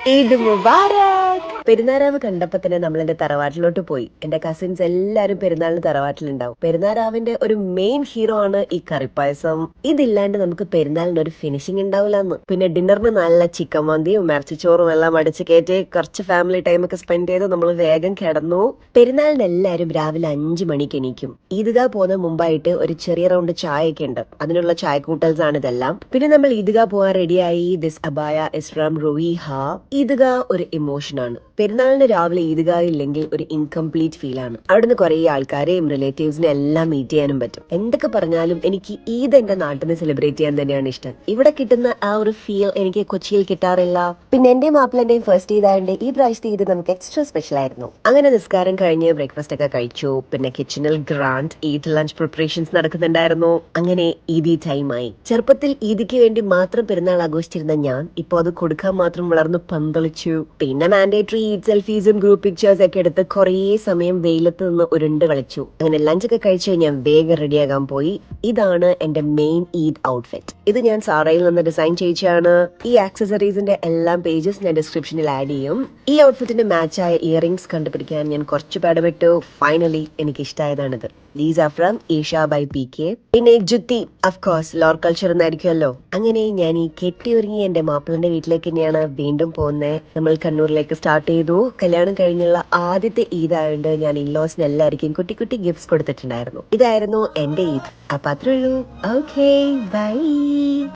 ഈദ് മുബാരക്. പെരുന്നാരാവ് കണ്ടപ്പോ തന്നെ നമ്മൾ എന്റെ തറവാട്ടിലോട്ട് പോയി. എന്റെ കസിൻസ് എല്ലാരും പെരുന്നാളിന് തറവാട്ടിലുണ്ടാവും. പെരുന്നാരാവിന്റെ ഒരു മെയിൻ ഹീറോ ആണ് ഈ കറിപ്പായസം. ഇതില്ലാണ്ട് നമുക്ക് പെരുന്നാളിന് ഒരു ഫിനിഷിംഗ് ഉണ്ടാവില്ലെന്ന്. പിന്നെ ഡിന്നറിന് നല്ല ചിക്കൻ മന്തിയും ഇറച്ചിച്ചോറും എല്ലാം അടിച്ച് കയറ്റി കുറച്ച് ഫാമിലി ടൈം ഒക്കെ സ്പെൻഡ് ചെയ്ത് നമ്മൾ വേഗം കിടന്നു. പെരുന്നാളിന് എല്ലാരും രാവിലെ 5 മണിക്ക് എണീക്കും. ഈദ്ഗാ പോകുന്ന മുമ്പായിട്ട് ഒരു ചെറിയ റൗണ്ട് ചായ ഒക്കെ ഉണ്ട്. അതിനുള്ള ചായക്കൂട്ടൽസ് ആണ് ഇതെല്ലാം. പിന്നെ നമ്മൾ ഈദ്ഗാ പോകാൻ റെഡിയായി. This abaya is from Roohiha. Eidgah ഒരു ഇമോഷനാണ്. പെരുന്നാളിന് രാവിലെ ഈദ്ഗാ ഇല്ലെങ്കിൽ ഒരു ഇൻകംപ്ലീറ്റ് ഫീൽ ആണ്. അവിടുന്ന് കുറെ ആൾക്കാരെയും റിലേറ്റീവ്സിനെ എല്ലാം മീറ്റ് ചെയ്യാനും പറ്റും. എന്തൊക്കെ പറഞ്ഞാലും എനിക്ക് ഈദ് എന്റെ നാട്ടിൽ നിന്ന് സെലിബ്രേറ്റ് ചെയ്യാൻ തന്നെയാണ് ഇഷ്ടം. ഇവിടെ കിട്ടുന്ന ആ ഒരു ഫീൽ എനിക്ക് കൊച്ചിയിൽ കിട്ടാറില്ല. പിന്നെ എന്റെയും മാപ്പിളന്റെയും ഫസ്റ്റ് ഈദ് ആയതുകൊണ്ട് ഈ പ്രാവശ്യത്തെ ഈദ് നമുക്ക് എക്സ്ട്രാ സ്പെഷ്യൽ ആയിരുന്നു. അങ്ങനെ നിസ്കാരം കഴിഞ്ഞ് ബ്രേക്ക്ഫാസ്റ്റ് ഒക്കെ കഴിച്ചു. പിന്നെ കിച്ചണിൽ ഗ്രാൻഡ് ഈദ് ലഞ്ച് പ്രിപ്പറേഷൻസ് നടക്കുന്നുണ്ടായിരുന്നു. അങ്ങനെ ഈദി ടൈമായി. ചെറുപ്പത്തിൽ ഈദിക്ക് വേണ്ടി മാത്രം പെരുന്നാൾ ആഘോഷിച്ചിരുന്ന ഞാൻ ഇപ്പൊ അത് കൊടുക്കാൻ മാത്രം വളർന്നു പന്തളിച്ചു. പിന്നെ മാൻഡേറ്ററി ഈദ് സെൽഫീസും ഗ്രൂപ്പ് പിക്ചേഴ്സ് ഒക്കെ എടുത്ത് കുറേ സമയം വെയിലത്ത് നിന്ന് ഉരുണ്ട് കളിച്ചു. അങ്ങനെ ലഞ്ചൊക്കെ കഴിച്ച് ഞാൻ വേഗം റെഡിയാകാൻ പോയി. ഇതാണ് എന്റെ മെയിൻ ഈദ് ഔട്ട്ഫിറ്റ്. ഇത് ഞാൻ സാറയിൽ നിന്ന് ഡിസൈൻ ചെയ്യിച്ചാണ്. ഈ ആക്സസറീസിന്റെ എല്ലാം പേജസ് ഞാൻ ഡിസ്ക്രിപ്ഷനിൽ ആഡ് ചെയ്യും. ഈ ഔട്ട്ഫിറ്റിന് മാച്ചായ ഇയറിംഗ്സ് കണ്ടുപിടിക്കാൻ ഞാൻ കുറച്ച് പാടുപെട്ടു. ഫൈനലി എനിക്ക് ഇഷ്ടമായതാണിത്. These are from Eesha by PK. പിന്നെ ജുത്തി അഫ്കോഴ്സ് ലോർ കൾച്ചർ എന്നായിരിക്കുമല്ലോ. അങ്ങനെ ഞാൻ ഈ കെട്ടി ഒരുങ്ങി എന്റെ മാപ്പിളന്റെ വീട്ടിലേക്ക് തന്നെയാണ് വീണ്ടും പോകുന്നത്. നമ്മൾ കണ്ണൂരിലേക്ക് സ്റ്റാർട്ട് ചെയ്തു. കല്യാണം കഴിഞ്ഞുള്ള ആദ്യത്തെ ഈദ് ആയതുകൊണ്ട് ഞാൻ ഇൻലോസിന് എല്ലാവർക്കും കുട്ടി കുട്ടി ഗിഫ്റ്റ്സ് കൊടുത്തിട്ടുണ്ടായിരുന്നു. ഇതായിരുന്നു എന്റെ ഈദ്. അപ്പൊ അത്രേ ഉള്ളൂ. Okay, by.